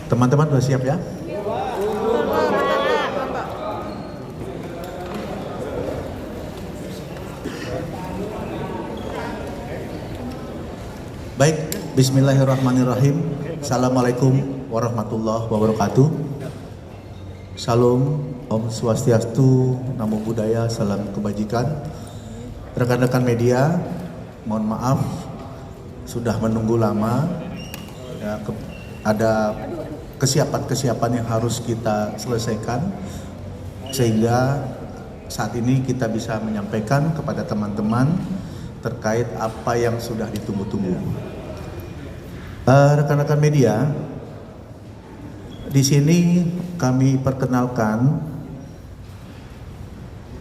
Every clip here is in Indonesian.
Teman-teman sudah siap ya? Baik, bismillahirrahmanirrahim. Assalamualaikum warahmatullahi wabarakatuh. Salam, Om Swastiastu, Namo Buddhaya, salam kebajikan. Rekan-rekan media, mohon maaf sudah menunggu lama. Ya, ada kesiapan-kesiapan yang harus kita selesaikan sehingga saat ini kita bisa menyampaikan kepada teman-teman terkait apa yang sudah ditunggu-tunggu. Rekan-rekan media, di sini kami perkenalkan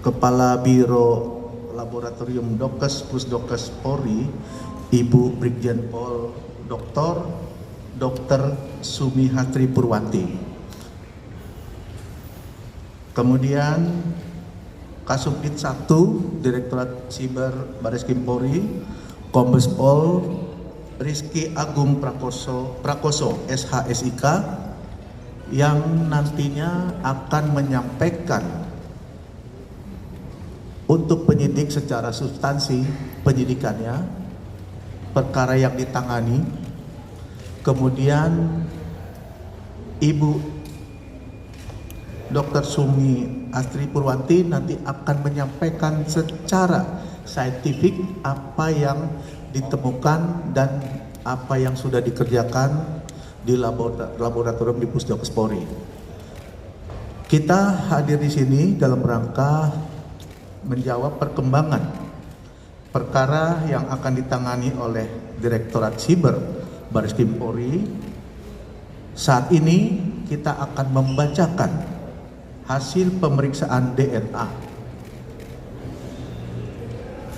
Kepala Biro Laboratorium Dokes Pusdokes Polri, Ibu Brigjen Pol Dr. Sumi Hastri Purwanti. Kemudian Kasubdit 1 Direktorat Siber Bareskrim Polri, Kombes Pol Rizky Agung Prakoso SHSIK, yang nantinya akan menyampaikan untuk penyidik secara substansi penyidikannya, perkara yang ditangani. Kemudian Ibu Dr. Sumi Hastri Purwanti nanti akan menyampaikan secara saintifik apa yang ditemukan dan apa yang sudah dikerjakan di laboratorium di Pusdokes Polri. Kita hadir di sini dalam rangka menjawab perkembangan perkara yang akan ditangani oleh Direktorat Siber Bareskrim Polri. Saat ini kita akan membacakan hasil pemeriksaan DNA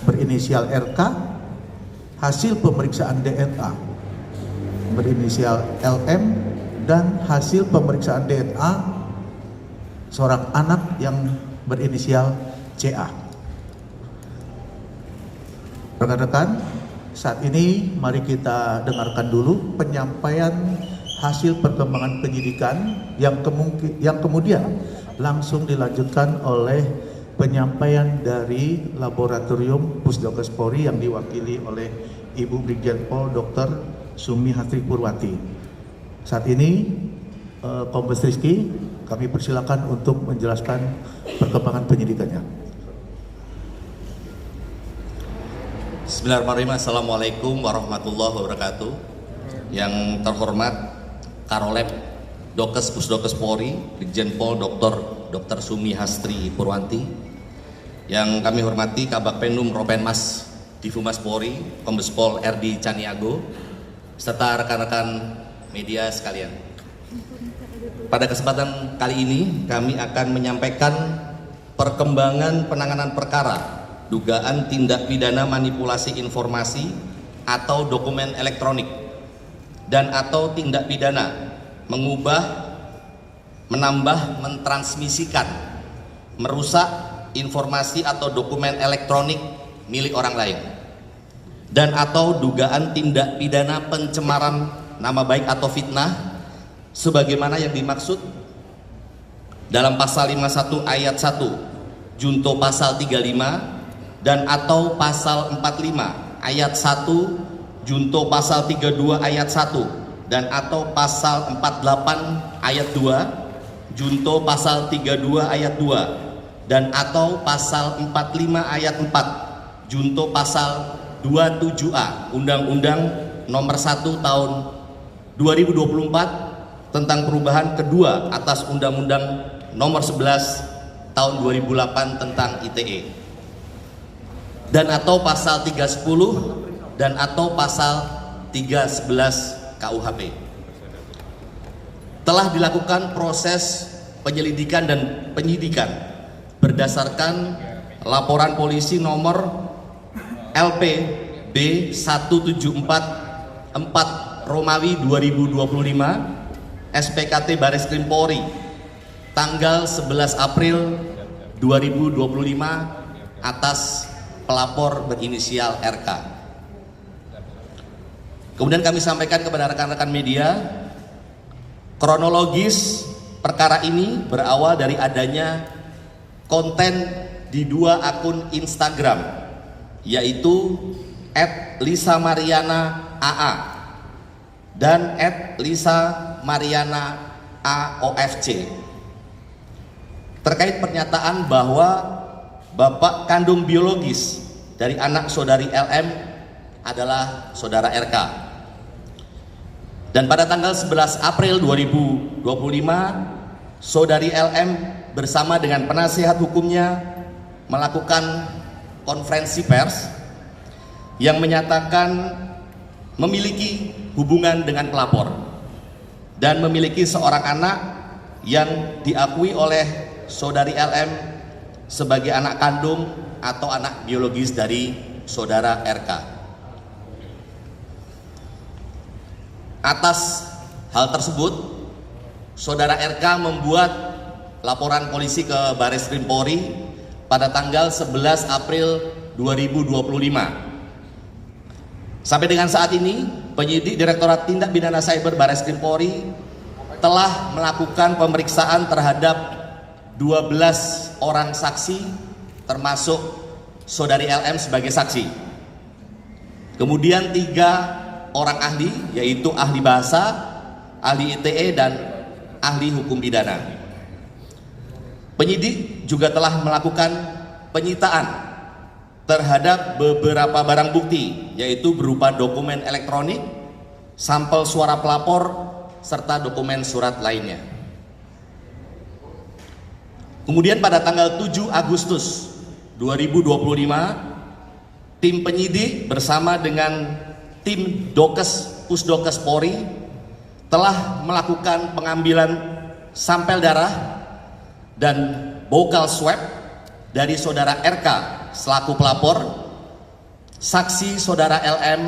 berinisial RK, hasil pemeriksaan DNA berinisial LM, dan hasil pemeriksaan DNA seorang anak yang berinisial CA. Rekan-rekan, saat ini mari kita dengarkan dulu penyampaian hasil perkembangan penyidikan yang kemudian langsung dilanjutkan oleh penyampaian dari Laboratorium Pusdokes Polri yang diwakili oleh Ibu Brigjen Pol Dr. Sumi Hastri Purwanti. Saat ini Kombes Rizky, kami persilakan untuk menjelaskan perkembangan penyidikannya. Bismillahirrahmanirrahim. Assalamualaikum warahmatullahi wabarakatuh. Yang terhormat Karolep Dokes Pusdokes Polri, Brigjen Pol Dr. Sumi Hastri Purwanti. Yang kami hormati Kabak Penum Ropenmas Divumas Polri, Kombes Pol RD Caniago, serta rekan-rekan media sekalian. Pada kesempatan kali ini kami akan menyampaikan perkembangan penanganan perkara dugaan tindak pidana manipulasi informasi atau dokumen elektronik dan atau tindak pidana mengubah, menambah, mentransmisikan, merusak informasi atau dokumen elektronik milik orang lain, dan atau dugaan tindak pidana pencemaran nama baik atau fitnah sebagaimana yang dimaksud dalam pasal 51 ayat 1 junto pasal 35 dan atau pasal 45 ayat 1 junto pasal 32 ayat 1 dan atau pasal 48 ayat 2, junto pasal 32 ayat 2 dan atau pasal 45 ayat 4, junto pasal 27A Undang-Undang Nomor 1 Tahun 2024 tentang perubahan kedua atas Undang-Undang Nomor 11 Tahun 2008 tentang ITE, dan atau pasal 310 dan atau pasal 311 KUHP. Telah dilakukan proses penyelidikan dan penyidikan berdasarkan laporan polisi nomor LP B1744 Romawi 2025 SPKT Bareskrim Polri tanggal 11 April 2025 atas pelapor berinisial RK. Kemudian kami sampaikan kepada rekan-rekan media, kronologis perkara ini berawal dari adanya konten di dua akun Instagram, yaitu @LisaMarianaAA dan @LisaMarianaAOFC, terkait pernyataan bahwa bapak kandung biologis dari anak saudari LM adalah saudara RK. Dan pada tanggal 11 April 2025, saudari LM bersama dengan penasihat hukumnya melakukan konferensi pers yang menyatakan memiliki hubungan dengan pelapor dan memiliki seorang anak yang diakui oleh saudari LM sebagai anak kandung atau anak biologis dari saudara RK. Atas hal tersebut, saudara RK membuat laporan polisi ke Bareskrim Polri pada tanggal 11 April 2025. Sampai dengan saat ini, penyidik Direktorat Tindak Pidana Cyber Bareskrim Polri telah melakukan pemeriksaan terhadap 12 orang saksi, termasuk saudari LM sebagai saksi. Kemudian 3 orang ahli, yaitu ahli bahasa, ahli ITE, dan ahli hukum pidana. Penyidik juga telah melakukan penyitaan terhadap beberapa barang bukti, yaitu berupa dokumen elektronik, sampel suara pelapor, serta dokumen surat lainnya. Kemudian pada tanggal 7 Agustus 2025, tim penyidik bersama dengan tim Dokes Pusdokes Polri telah melakukan pengambilan sampel darah dan bokal swab dari saudara RK selaku pelapor, saksi saudara LM,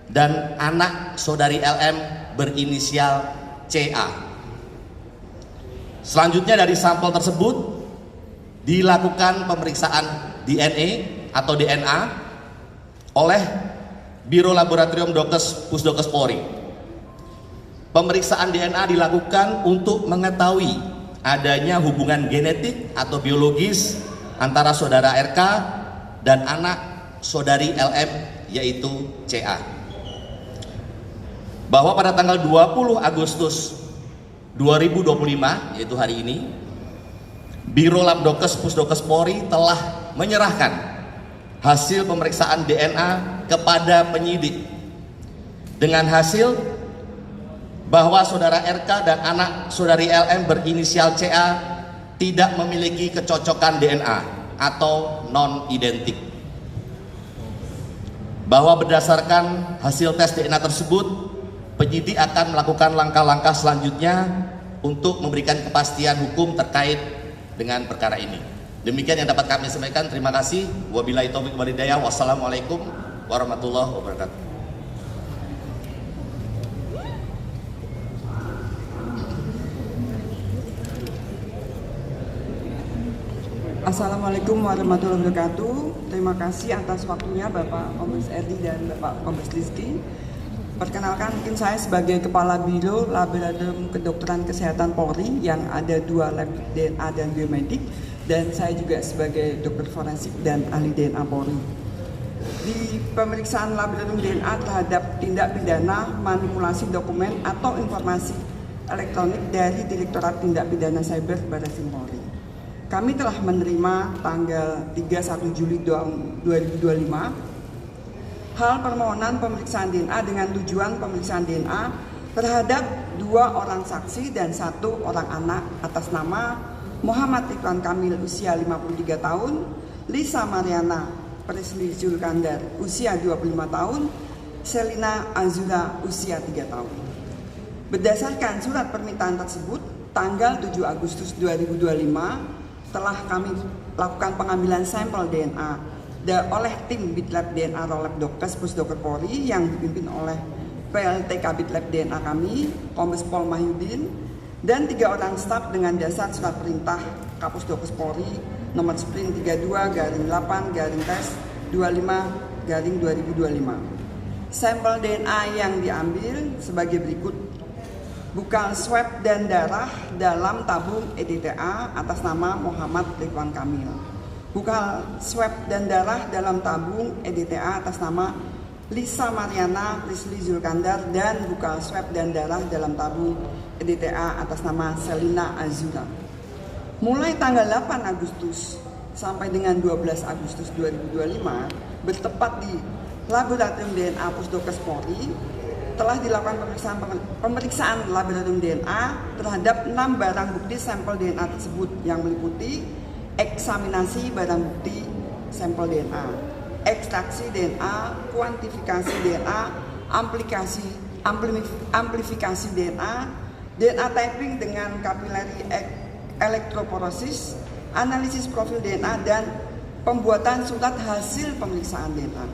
dan anak saudari LM berinisial CA. Selanjutnya dari sampel tersebut dilakukan pemeriksaan DNA atau DNA oleh Biro Laboratorium Dokes Pusdokes Polri. Pemeriksaan DNA dilakukan untuk mengetahui adanya hubungan genetik atau biologis antara saudara RK dan anak saudari LM, yaitu CA. Bahwa pada tanggal 20 Agustus 2025, yaitu hari ini, Biro Labdokes Pusdokes Polri telah menyerahkan hasil pemeriksaan DNA kepada penyidik dengan hasil bahwa saudara RK dan anak saudari LM berinisial CA tidak memiliki kecocokan DNA atau non-identik. Bahwa berdasarkan hasil tes DNA tersebut, penyidik akan melakukan langkah-langkah selanjutnya untuk memberikan kepastian hukum terkait dengan perkara ini. Demikian yang dapat kami sampaikan. Terima kasih. Wabillahi taufiq wal hidayah. Wassalamualaikum warahmatullahi wabarakatuh. Assalamualaikum warahmatullahi wabarakatuh. Terima kasih atas waktunya Bapak Kombes Erdi dan Bapak Kombes Rizky. Perkenalkan, mungkin saya sebagai Kepala Biro Laboratorium Kedokteran Kesehatan Polri yang ada 2 lab DNA dan biomedik, dan saya juga sebagai dokter forensik dan ahli DNA Polri. di pemeriksaan laboratorium DNA terhadap tindak pidana manipulasi dokumen atau informasi elektronik dari Direktorat Tindak Pidana Cyber Barreskrim Polri. Kami telah menerima tanggal 31 Juli 2025 hal permohonan pemeriksaan DNA dengan tujuan pemeriksaan DNA terhadap 2 orang saksi dan 1 orang anak atas nama Muhammad Ridwan Kamil usia 53 tahun, Lisa Mariana Presli Zulkandar usia 25 tahun, Selina Azura usia 3 tahun. Berdasarkan surat permintaan tersebut, tanggal 7 Agustus 2025 telah kami lakukan pengambilan sampel DNA oleh tim Bitlab DNA Rolab Dokes Pusdoker Polri yang dipimpin oleh PLTK Bitlab DNA kami, Kombes Pol Mahyudin, dan 3 orang staf dengan dasar surat perintah Kapusdokes Polri nomor sprint 32-8-tes-25-2025. Sampel DNA yang diambil sebagai berikut: bukal swab dan darah dalam tabung EDTA atas nama Muhammad Ridwan Kamil, bukal swab dan darah dalam tabung EDTA atas nama Lisa Mariana Presli Zulkandar, dan bukal swab dan darah dalam tabung EDTA atas nama Selina Azura. Mulai tanggal 8 Agustus sampai dengan 12 Agustus 2025 bertepat di Laboratorium DNA Pusdokes Polri telah dilakukan pemeriksaan laboratorium DNA terhadap 6 barang bukti sampel DNA tersebut yang meliputi eksaminasi barang bukti sampel DNA, ekstraksi DNA, kuantifikasi DNA, amplifikasi DNA, DNA typing dengan kapilari elektroporosis, analisis profil DNA, dan pembuatan surat hasil pemeriksaan DNA.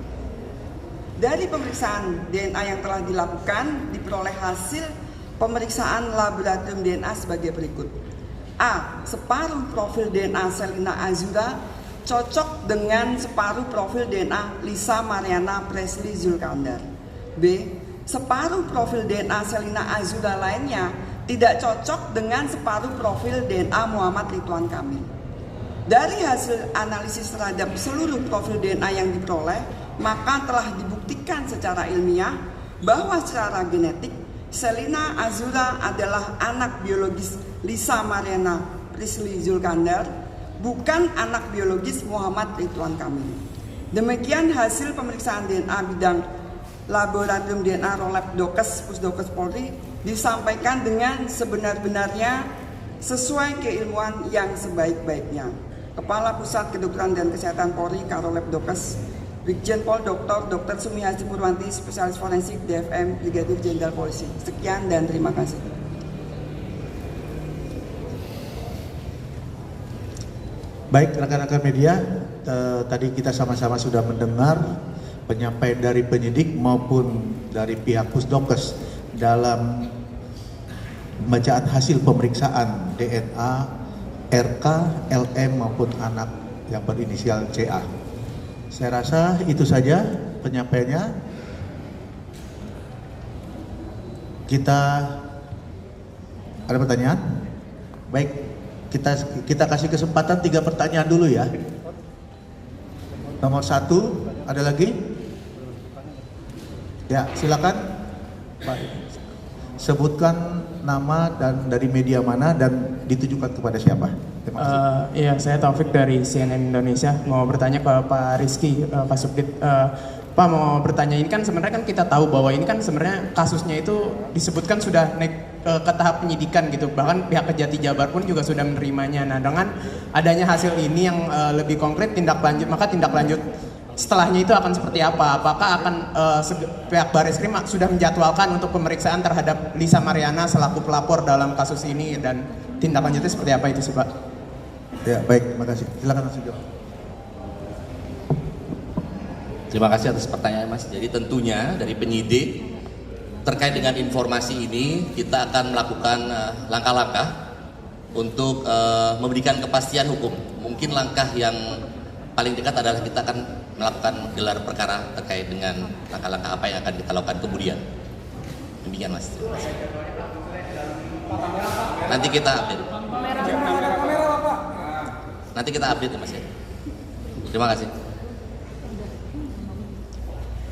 Dari pemeriksaan DNA yang telah dilakukan, diperoleh hasil pemeriksaan laboratorium DNA sebagai berikut. A. Separuh profil DNA Selina Azura cocok dengan separuh profil DNA Lisa Mariana Presli Zulkandar. B. Separuh profil DNA Selina Azura lainnya tidak cocok dengan separuh profil DNA Muhammad Ridwan Kamil. Dari hasil analisis terhadap seluruh profil DNA yang diperoleh, maka telah dibuktikan secara ilmiah bahwa secara genetik Selina Azura adalah anak biologis Lisa Mariana Presli Zulkandar, bukan anak biologis Muhammad Ridwan Kamil. Demikian hasil pemeriksaan DNA bidang Laboratorium DNA Rolab Dokes Pusdokes Polri disampaikan dengan sebenar-benarnya sesuai keilmuan yang sebaik-baiknya. Kepala Pusat Kedokteran dan Kesehatan Polri Karolab Dokes Brigjen Pol Dr. Sumiati Purwanti, Spesialis Forensik DFM Brigadir Jenderal Polisi. Sekian dan terima kasih. Baik rekan-rekan media, tadi kita sama-sama sudah mendengar penyampaian dari penyidik maupun dari pihak Pusdokes dalam pembacaan hasil pemeriksaan DNA RK, LM maupun anak yang berinisial CA. Saya rasa itu saja penyampaiannya. Kita ada pertanyaan? Baik, kita kasih kesempatan 3 pertanyaan dulu ya. Nomor 1, ada lagi? Ya, silakan Pak. Sebutkan nama dan dari media mana dan ditujukan kepada siapa. Terima kasih. Iya, saya Taufik dari CNN Indonesia. Mau bertanya ke Pak Rizky, Pak Subdit. Pak mau bertanya, ini kan sebenarnya kan kita tahu bahwa ini kan sebenarnya kasusnya itu disebutkan sudah naik ke tahap penyidikan gitu. Bahkan pihak Kejati Jabar pun juga sudah menerimanya. Nah, dengan adanya hasil ini yang lebih konkret tindak lanjut, maka tindak lanjut setelahnya itu akan seperti apa? Apakah akan pihak Barreskrim sudah menjadwalkan untuk pemeriksaan terhadap Lisa Mariana selaku pelapor dalam kasus ini, dan tindak lanjutnya seperti apa itu sih, Pak? Ya, baik, terima kasih. Silakan langsung jawab. Terima kasih atas pertanyaan Mas. Jadi tentunya dari penyidik terkait dengan informasi ini kita akan melakukan langkah-langkah untuk memberikan kepastian hukum. Mungkin langkah yang paling dekat adalah kita akan melakukan gelar perkara terkait dengan langkah-langkah apa yang akan kita lakukan kemudian. Demikian Mas. Terima kasih. Nanti kita update. Nanti kita update ya Mas ya. Terima kasih.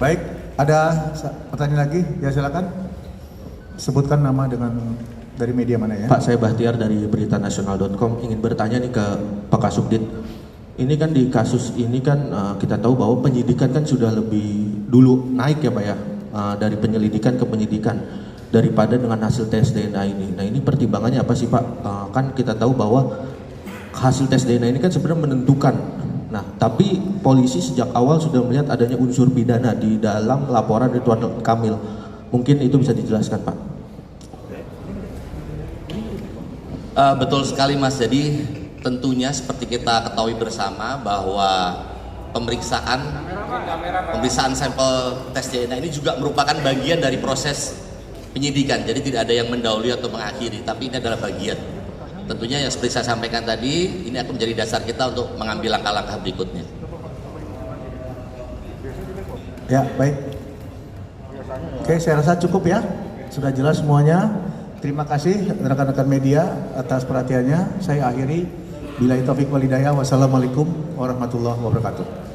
Baik, ada pertanyaan lagi? Ya silakan. Sebutkan nama dengan dari media mana ya? Pak, saya Bahtiar dari beritanasional.com ingin bertanya nih ke Pak Kasubdit. Ini kan di kasus ini kan kita tahu bahwa penyidikan kan sudah lebih dulu naik ya Pak ya, dari penyelidikan ke penyidikan daripada dengan hasil tes DNA ini. Nah ini pertimbangannya apa sih Pak? Kan kita tahu bahwa hasil tes DNA ini kan sebenarnya menentukan. Nah tapi polisi sejak awal sudah melihat adanya unsur pidana di dalam laporan Ridwan Kamil. Mungkin itu bisa dijelaskan Pak. Betul sekali Mas, jadi tentunya seperti kita ketahui bersama bahwa pemeriksaan sampel tes DNA ini juga merupakan bagian dari proses penyidikan. Jadi tidak ada yang mendahului atau mengakhiri, tapi ini adalah bagian. Tentunya yang seperti saya sampaikan tadi, ini akan menjadi dasar kita untuk mengambil langkah-langkah berikutnya. Ya, baik. Oke, saya rasa cukup ya. Sudah jelas semuanya. Terima kasih rekan-rekan media atas perhatiannya. Saya akhiri. Billahi taufiq wal hidayah. Wassalamualaikum warahmatullahi wabarakatuh.